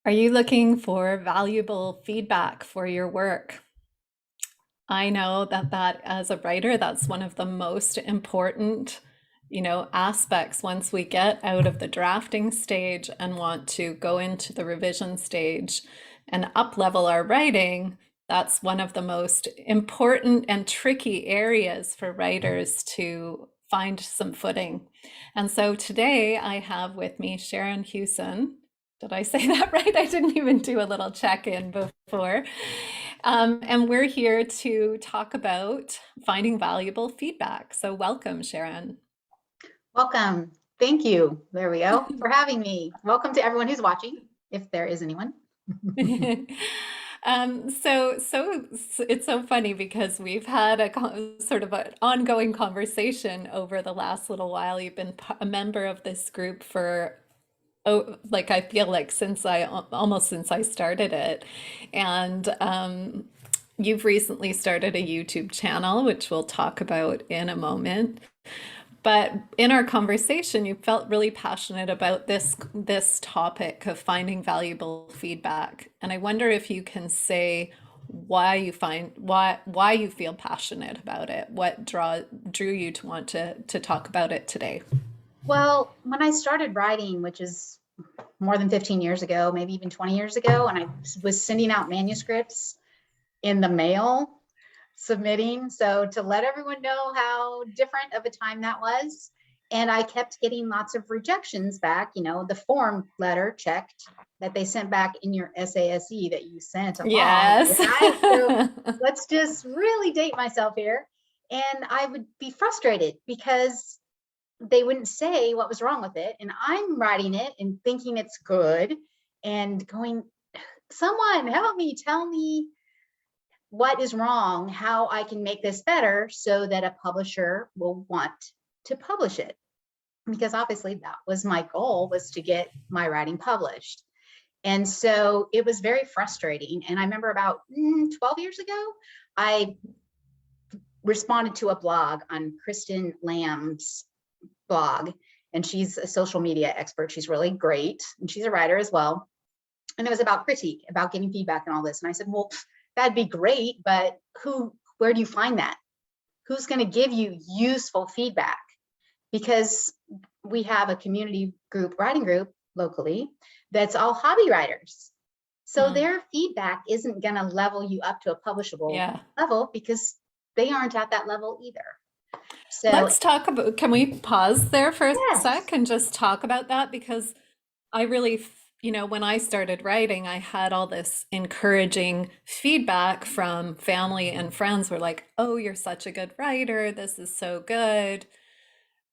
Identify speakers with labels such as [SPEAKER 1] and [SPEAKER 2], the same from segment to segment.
[SPEAKER 1] Are you looking for valuable feedback for your work? I know that as a writer, that's one of the most important, aspects once we get out of the drafting stage and want to go into the revision stage and up level our writing. That's one of the most important and tricky areas for writers to find some footing. And so today I have with me Sharon Hughson. Did I say that right? I didn't even do a little check-in before. And we're here to talk about finding valuable feedback. So welcome, Sharon.
[SPEAKER 2] Welcome. Thank you. There we go for having me. Welcome to everyone who's watching, if there is anyone.
[SPEAKER 1] So it's so funny because we've had sort of an ongoing conversation over the last little while. You've been a member of this group for, oh, like I feel like almost since I started it. And you've recently started a YouTube channel, which we'll talk about in a moment. But in our conversation, you felt really passionate about this topic of finding valuable feedback. And I wonder if you can say why you feel passionate about it. What drew you to want to talk about it today?
[SPEAKER 2] Well, when I started writing, which is more than 15 years ago, maybe even 20 years ago, and I was sending out manuscripts in the mail, submitting. So to let everyone know how different of a time that was. And I kept getting lots of rejections back, the form letter checked that they sent back in your SASE that you sent along.
[SPEAKER 1] Yes.
[SPEAKER 2] Right? So let's just really date myself here. And I would be frustrated because they wouldn't say what was wrong with it. And I'm writing it and thinking it's good and going, someone help me, tell me what is wrong, how I can make this better so that a publisher will want to publish it. Because obviously that was my goal, was to get my writing published. And so it was very frustrating. And I remember about 12 years ago, I responded to a blog on Kristen Lamb's blog, and she's a social media expert. She's really great. And she's a writer as well. And it was about critique, about getting feedback and all this. And I said, well, that'd be great, but where do you find that? Who's going to give you useful feedback? Because we have a community group, writing group locally, that's all hobby writers. So their feedback isn't going to level you up to a publishable level because they aren't at that level either. So
[SPEAKER 1] let's talk about, can we pause there for a
[SPEAKER 2] yes.
[SPEAKER 1] sec and just talk about that? Because I really, when I started writing, I had all this encouraging feedback from family and friends were like, oh, you're such a good writer. This is so good.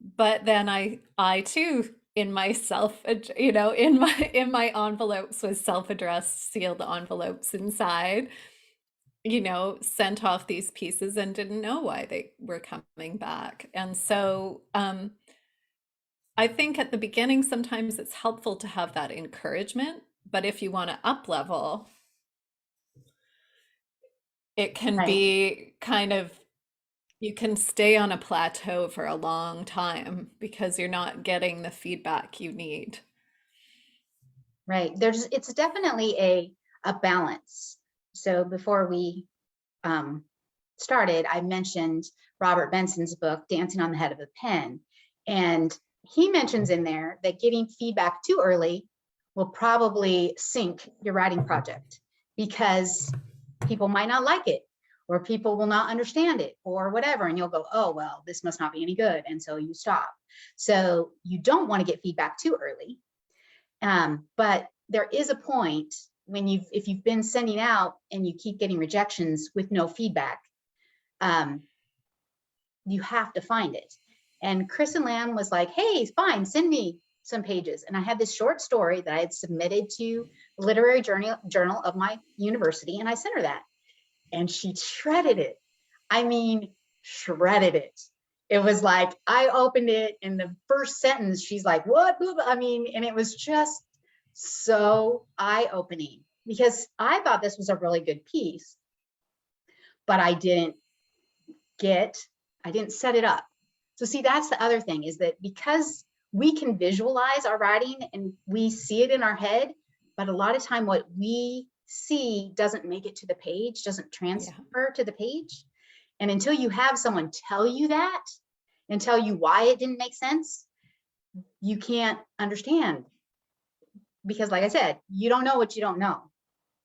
[SPEAKER 1] But then I too, in myself, in my envelopes with self-addressed sealed envelopes inside, sent off these pieces and didn't know why they were coming back. And so I think at the beginning, sometimes it's helpful to have that encouragement, but if you want to up level, it can be kind of, you can stay on a plateau for a long time because you're not getting the feedback you need.
[SPEAKER 2] Right. It's definitely a balance. So before we started, I mentioned Robert Benson's book, Dancing on the Head of a Pen. And he mentions in there that getting feedback too early will probably sink your writing project because people might not like it, or people will not understand it, or whatever. And you'll go, oh, well, this must not be any good. And so you stop. So you don't want to get feedback too early. But there is a point when if you've been sending out and you keep getting rejections with no feedback, you have to find it. And Kristen Lamb was like, hey, fine, send me some pages. And I had this short story that I had submitted to the literary journal of my university. And I sent her that. And she shredded it. I mean, shredded it. It was like, I opened it in the first sentence, she's like, what? I mean, and it was just so eye-opening because I thought this was a really good piece, but I didn't set it up. So see, that's the other thing, is that because we can visualize our writing and we see it in our head, but a lot of time what we see doesn't make it to the page, doesn't
[SPEAKER 1] Yeah.
[SPEAKER 2] transfer to the page. And until you have someone tell you that and tell you why it didn't make sense, you can't understand. Because like I said, you don't know what you don't know.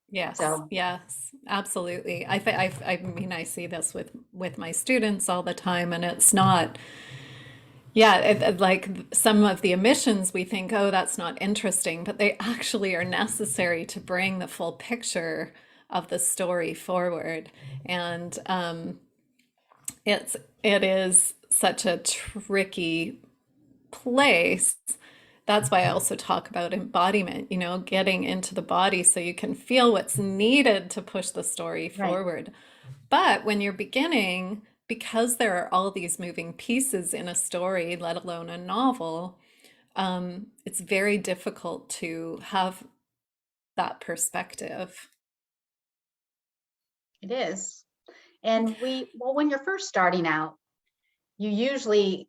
[SPEAKER 1] Yes,
[SPEAKER 2] So
[SPEAKER 1] yes, absolutely. I mean, I see this with my students all the time, and it's not, yeah, like some of the omissions we think, oh, that's not interesting, but they actually are necessary to bring the full picture of the story forward. And it is such a tricky place. That's why I also talk about embodiment, getting into the body so you can feel what's needed to push the story
[SPEAKER 2] right.
[SPEAKER 1] forward. But when you're beginning, because there are all these moving pieces in a story, let alone a novel, it's very difficult to have that perspective.
[SPEAKER 2] It is. And well, when you're first starting out, you usually,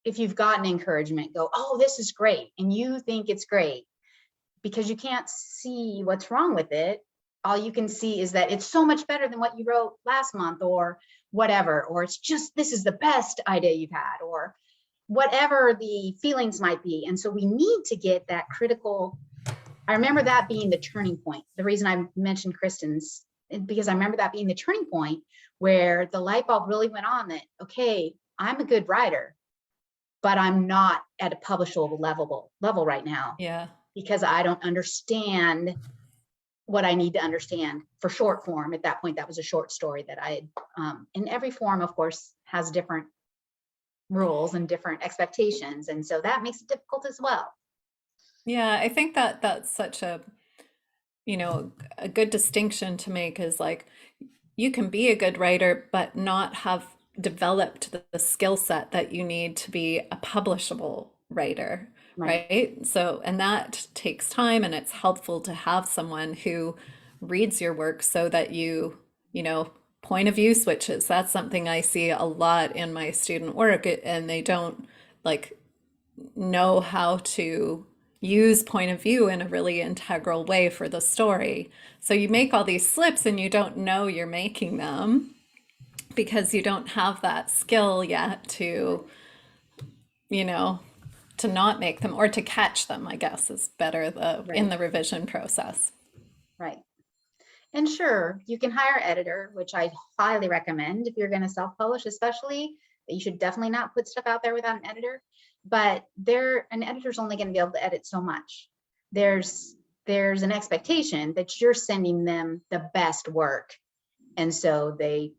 [SPEAKER 2] if you've gotten encouragement, go, oh, this is great. And you think it's great because you can't see what's wrong with it. All you can see is that it's so much better than what you wrote last month or whatever, or it's just, this is the best idea you've had, or whatever the feelings might be. And so we need to get that critical. I remember that being the turning point. The reason I mentioned Kristen's, because I remember that being the turning point where the light bulb really went on that, okay, I'm a good writer, but I'm not at a publishable level right now
[SPEAKER 1] Yeah.
[SPEAKER 2] because I don't understand what I need to understand for short form. At that point, that was a short story that I had, in every form, of course, has different rules and different expectations. And so that makes it difficult as well.
[SPEAKER 1] Yeah, I think that that's such a good distinction to make is like you can be a good writer, but not have developed the skill set that you need to be a publishable writer,
[SPEAKER 2] Right.
[SPEAKER 1] right? So, and that takes time, and it's helpful to have someone who reads your work so that point of view switches. That's something I see a lot in my student work, and they don't like know how to use point of view in a really integral way for the story. So you make all these slips and you don't know you're making them because you don't have that skill yet you know, to not make them or to catch them, I guess is better in
[SPEAKER 2] Right.
[SPEAKER 1] the revision process.
[SPEAKER 2] Right. And sure, you can hire an editor, which I highly recommend if you're going to self-publish, especially. You should definitely not put stuff out there without an editor. But an editor's only going to be able to edit so much. There's there's an expectation that you're sending them the best work, and so they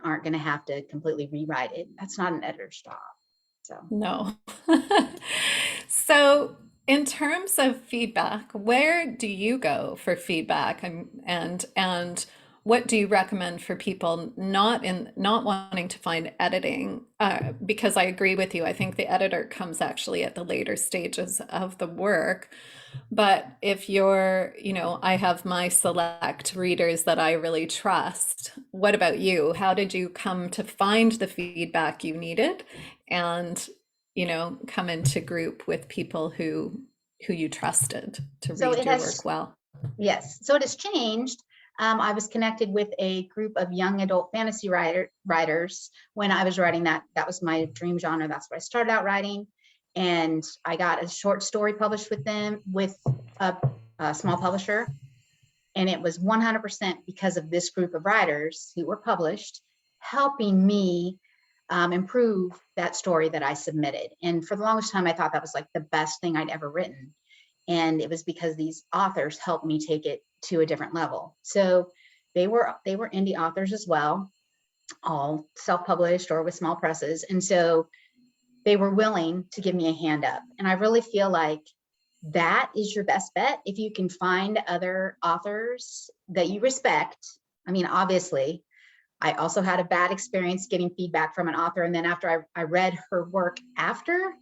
[SPEAKER 2] aren't going to have to completely rewrite it. That's not an editor's job. So
[SPEAKER 1] No. So, in terms of feedback, where do you go for feedback and what do you recommend for people not wanting to find editing? Because I agree with you. I think the editor comes actually at the later stages of the work. But if I have my select readers that I really trust. What about you? How did you come to find the feedback you needed and, come into group with people who you trusted to
[SPEAKER 2] so
[SPEAKER 1] read
[SPEAKER 2] it
[SPEAKER 1] your
[SPEAKER 2] has
[SPEAKER 1] work well?
[SPEAKER 2] Yes, so it has changed. I was connected with a group of young adult fantasy writers when I was writing that. That was my dream genre. That's what I started out writing. And I got a short story published with them with a small publisher. And it was 100% because of this group of writers who were published, helping me improve that story that I submitted. And for the longest time, I thought that was like the best thing I'd ever written. And it was because these authors helped me take it to a different level. So they were indie authors as well, all self-published or with small presses. And so they were willing to give me a hand up. And I really feel like that is your best bet if you can find other authors that you respect. I mean, obviously, I also had a bad experience getting feedback from an author. And then after I read her work after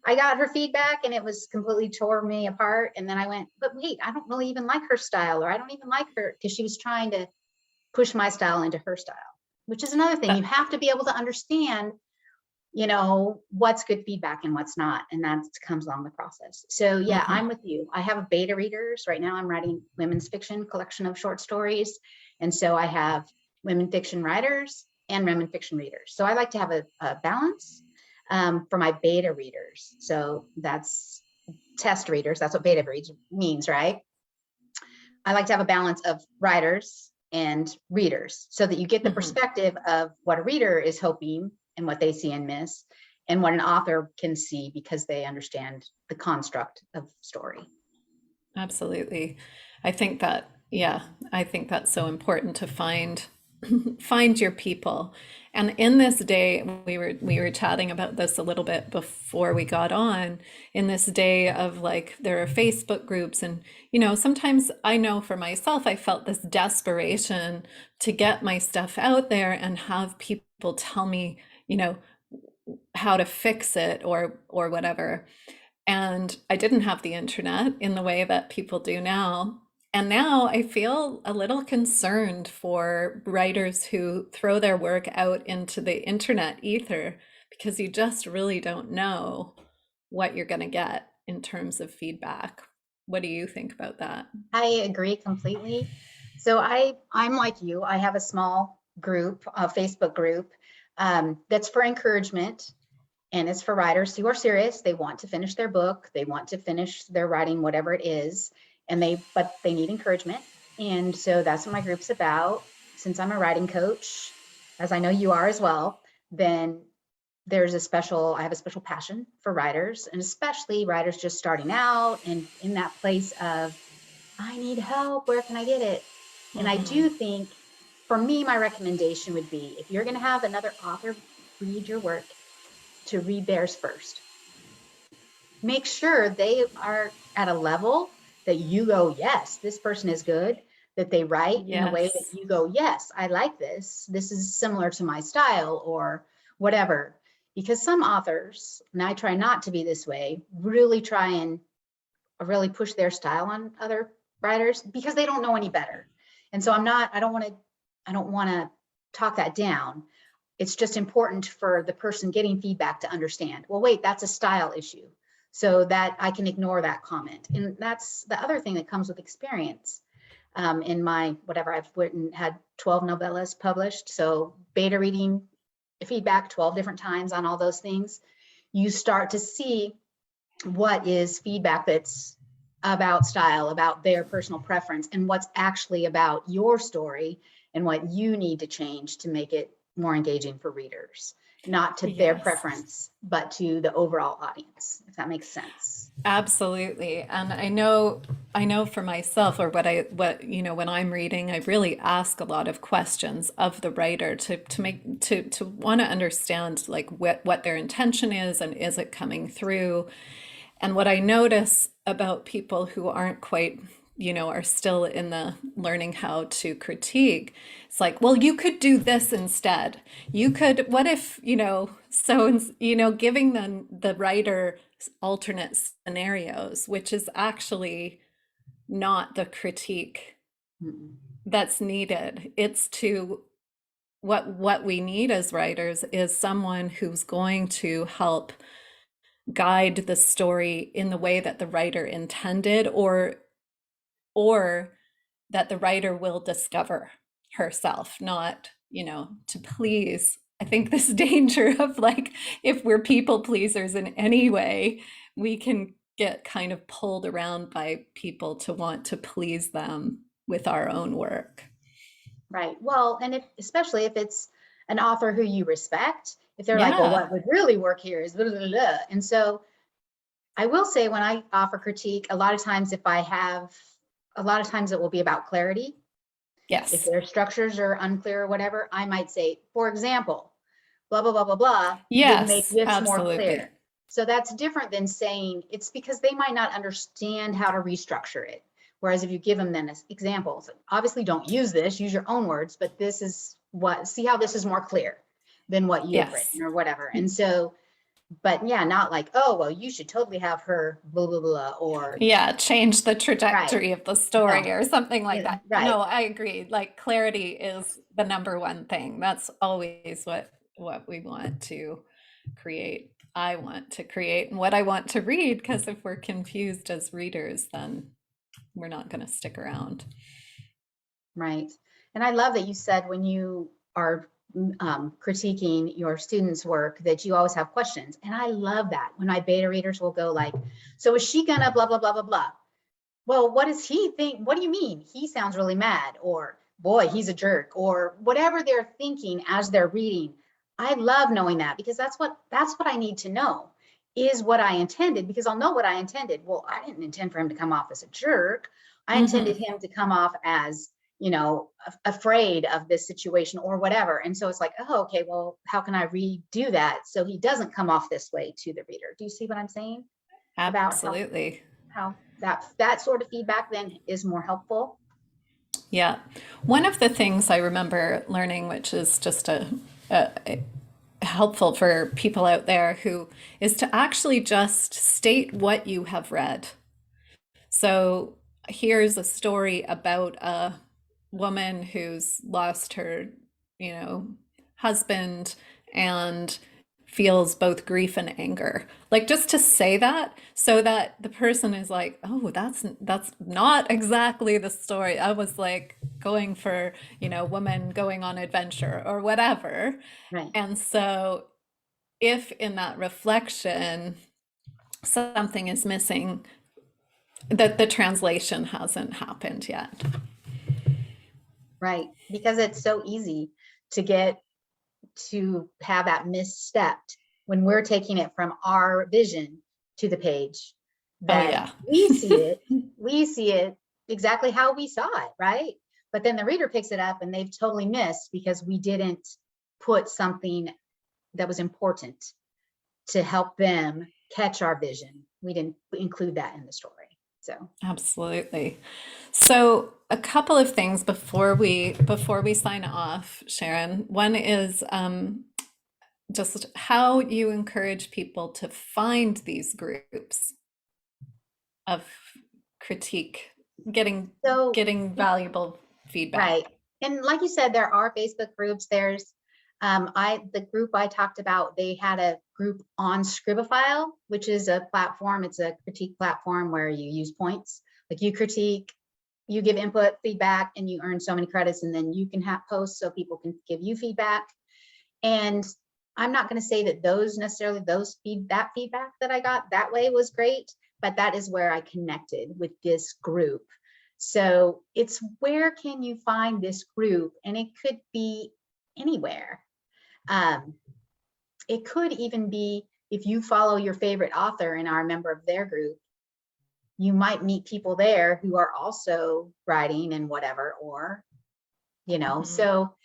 [SPEAKER 2] I got her feedback, and it was completely tore me apart. And then I went, but wait, I don't really even like her style, or I don't even like her, because she was trying to push my style into her style, which is another thing. You
[SPEAKER 1] That
[SPEAKER 2] have to be able to understand what's good feedback and what's not. And that comes along the process. So yeah,
[SPEAKER 1] Hmm.
[SPEAKER 2] I'm with you. I have a beta readers right now. I'm writing women's fiction collection of short stories. And so I have women fiction writers and women fiction readers. So I like to have a balance for my beta readers. So that's test readers. That's what beta reads means, right? I like to have a balance of writers and readers so that you get the
[SPEAKER 1] Hmm.
[SPEAKER 2] perspective of what a reader is hoping and what they see and miss, and what an author can see because they understand the construct of story.
[SPEAKER 1] Absolutely. I think that, yeah, I think that's so important to find find your people. And in this day, we were chatting about this a little bit before we got on, in this day of like there are Facebook groups and sometimes I know for myself I felt this desperation to get my stuff out there and have people tell me, you know, how to fix it or whatever. And I didn't have the internet in the way that people do now. And now I feel a little concerned for writers who throw their work out into the internet ether because you just really don't know what you're going to get in terms of feedback. What do you think about that?
[SPEAKER 2] I agree completely. So I'm like you. I have a small group, a Facebook group that's for encouragement. And it's for writers who are serious. They want to finish their book. They want to finish their writing, whatever it is. But they need encouragement. And so that's what my group's about. Since I'm a writing coach, as I know you are as well, then I have a special passion for writers, and especially writers just starting out and in that place of, I need help. Where can I get it? And I
[SPEAKER 1] Hmm.
[SPEAKER 2] do think, for me, my recommendation would be, if you're going to have another author read your work, to read theirs first. Make sure they are at a level that you go, yes, this person is good, that they write in a way that
[SPEAKER 1] Yes.
[SPEAKER 2] you go, yes, I like this. This is similar to my style or whatever. Because some authors, and I try not to be this way, really try and really push their style on other writers because they don't know any better. And so I don't want to talk that down. It's just important for the person getting feedback to understand, well, wait, that's a style issue. So that I can ignore that comment. And that's the other thing that comes with experience. In my, whatever, I've written, had 12 novellas published. So beta reading feedback 12 different times on all those things. You start to see what is feedback that's about style, about their personal preference, and what's actually about your story and what you need to change to make it more engaging for readers, not to their
[SPEAKER 1] Yes.
[SPEAKER 2] preference, but to the overall audience, if that makes sense.
[SPEAKER 1] Absolutely. And I know for myself or when I'm reading, I really ask a lot of questions of the writer to want to understand like what their intention is and is it coming through. And what I notice about people who aren't quite, are still in the learning how to critique, it's like, well, you could do this instead. You could, what if, giving them the writer alternate scenarios, which is actually not the critique
[SPEAKER 2] Mm-mm.
[SPEAKER 1] that's needed. It's to what we need as writers is someone who's going to help guide the story in the way that the writer intended or that the writer will discover herself, not, to please. I think this danger of like if we're people pleasers in any way, we can get kind of pulled around by people to want to please them with our own work.
[SPEAKER 2] Right. Well, and especially if it's an author who you respect, if they're like, well,
[SPEAKER 1] Yeah.
[SPEAKER 2] what would really work here is blah, blah, blah, blah. And so I will say, when I offer critique, a lot of times it will be about clarity. If
[SPEAKER 1] Yes.
[SPEAKER 2] their structures are unclear or whatever, I might say, for example, blah, blah, blah, blah, blah, would make
[SPEAKER 1] Yes,
[SPEAKER 2] this more
[SPEAKER 1] absolutely.
[SPEAKER 2] clear. So that's different than saying, it's because they might not understand how to restructure it. Whereas if you give them then examples, obviously don't use this, use your own words, but see how this is more clear than what you have
[SPEAKER 1] Yes.
[SPEAKER 2] written or whatever. And so, but yeah, not like, oh, well, you should totally have her blah, blah, blah, or
[SPEAKER 1] Yeah, change the
[SPEAKER 2] right.
[SPEAKER 1] trajectory of the
[SPEAKER 2] No,
[SPEAKER 1] story or something like
[SPEAKER 2] yeah,
[SPEAKER 1] that.
[SPEAKER 2] right.
[SPEAKER 1] No, I agree. Like clarity is the number one thing. That's always what we want to create. I want to create and what I want to read, because if we're confused as readers, then we're not going to stick around.
[SPEAKER 2] Right. And I love that you said when you are critiquing your students' work that you always have questions. And I love that when my beta readers will go like, so is she gonna blah, blah, blah, blah, blah. Well, what does he think? What do you mean? He sounds really mad, or boy, he's a jerk, or whatever they're thinking as they're reading. I love knowing that because that's what I need to know is what I intended, because I'll know what I intended. Well, I didn't intend for him to come off as a jerk. I intended
[SPEAKER 1] Mm-hmm.
[SPEAKER 2] him to come off as, afraid of this situation or whatever. And so it's like, oh, okay, well, how can I redo that so he doesn't come off this way to the reader? Do you see what I'm saying about
[SPEAKER 1] Absolutely.
[SPEAKER 2] how that sort of feedback then is more helpful?
[SPEAKER 1] Yeah. One of the things I remember learning, which is just a helpful for people out there who is to actually just state what you have read. So here's a story about a woman who's lost her, you know, husband and feels both grief and anger. Like just to say that so that the person is like, "Oh, that's not exactly the story. I was like going for, woman going on adventure or whatever."
[SPEAKER 2] Right.
[SPEAKER 1] And so if in that reflection something is missing, that the translation hasn't happened yet.
[SPEAKER 2] Right. Because it's so easy to get to have that misstepped when we're taking it from our vision to the page,
[SPEAKER 1] Oh
[SPEAKER 2] that
[SPEAKER 1] yeah.
[SPEAKER 2] we see it exactly how we saw it, right? But then the reader picks it up and they've totally missed because we didn't put something that was important to help them catch our vision. We didn't include that in the story. So,
[SPEAKER 1] Absolutely. So a couple of things before we sign off, Sharon. One is just how you encourage people to find these groups of critique, getting
[SPEAKER 2] so
[SPEAKER 1] getting valuable
[SPEAKER 2] right.
[SPEAKER 1] feedback.
[SPEAKER 2] And like you said, there are Facebook groups. There's the group I talked about, they had a group on Scribophile, which is a platform. It's a critique platform where you use points. Like you critique, you give input, feedback, and you earn so many credits, and then you can have posts so people can give you feedback. And I'm not going to say that that feedback that I got that way was great, but that is where I connected with this group. So it's where can you find this group? And it could be anywhere. Um, it could even be if you follow your favorite author and are a member of their group, you might meet people there who are also writing and whatever, or,
[SPEAKER 1] Mhm.
[SPEAKER 2] so,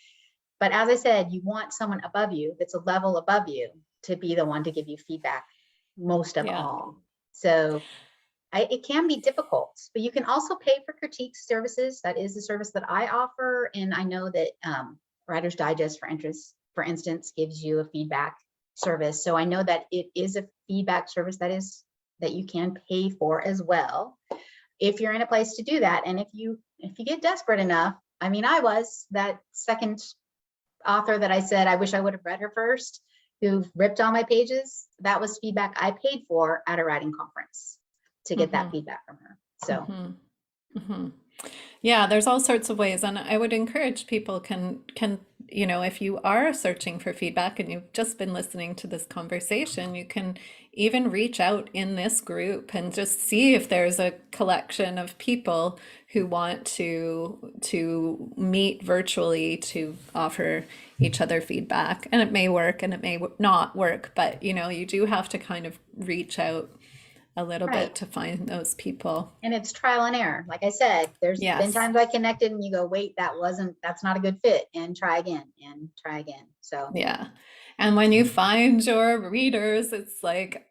[SPEAKER 2] but as I said, you want someone above you that's a level above you to be the one to give you feedback most of
[SPEAKER 1] Yeah.
[SPEAKER 2] all. So it can be difficult, but you can also pay for critique services. That is the service that I offer. And I know that Writer's Digest, for instance, gives you a feedback service. So I know that it is a feedback service that you can pay for as well, if you're in a place to do that. And if you get desperate enough, I mean, I was that second author that I said I wish I would have read her first, who ripped all my pages. That was feedback I paid for at a writing conference to get that
[SPEAKER 1] Mhm.
[SPEAKER 2] feedback from her. So
[SPEAKER 1] Mhm. Mhm. Yeah, there's all sorts of ways, and I would encourage people can if you are searching for feedback and you've just been listening to this conversation, you can even reach out in this group and just see if there's a collection of people who want to meet virtually to offer each other feedback. And it may work and it may not work, but you do have to kind of reach out a little
[SPEAKER 2] right.
[SPEAKER 1] bit to find those people.
[SPEAKER 2] And it's trial and error. Like I said, there's been
[SPEAKER 1] Yes.
[SPEAKER 2] times I connected and you go, wait, that's not a good fit, and try again and try again. So
[SPEAKER 1] Yeah. And when you find your readers, it's like,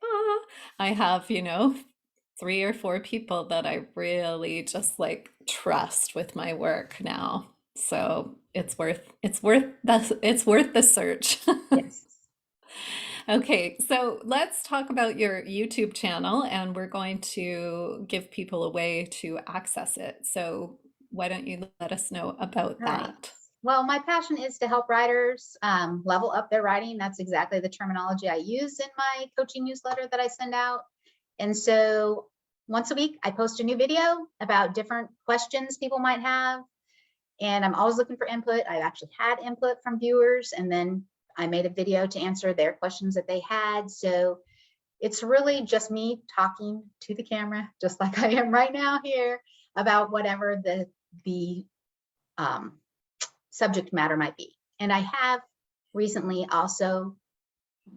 [SPEAKER 1] I have, 3 or 4 people that I really just like trust with my work now. So it's worth the search.
[SPEAKER 2] yes.
[SPEAKER 1] Okay, so let's talk about your YouTube channel, and we're going to give people a way to access it. So why don't you let us know about
[SPEAKER 2] All right.
[SPEAKER 1] that?
[SPEAKER 2] Well, my passion is to help writers level up their writing. That's exactly the terminology I use in my coaching newsletter that I send out. And so once a week, I post a new video about different questions people might have. And I'm always looking for input. I've actually had input from viewers, and then I made a video to answer their questions that they had. So it's really just me talking to the camera, just like I am right now here, about whatever the subject matter might be. And I have recently also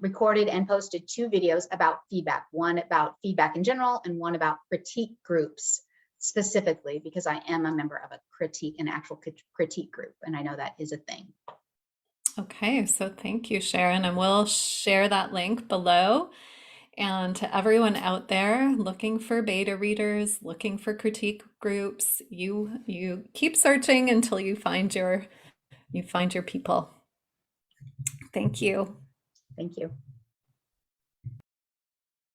[SPEAKER 2] recorded and posted 2 videos about feedback, one about feedback in general and one about critique groups specifically, because I am a member of an actual critique group, and I know that is a thing.
[SPEAKER 1] Okay, so thank you, Sharon, and we'll share that link below. And to everyone out there looking for beta readers, looking for critique groups, you keep searching until you find your people. Thank you.
[SPEAKER 2] Thank you.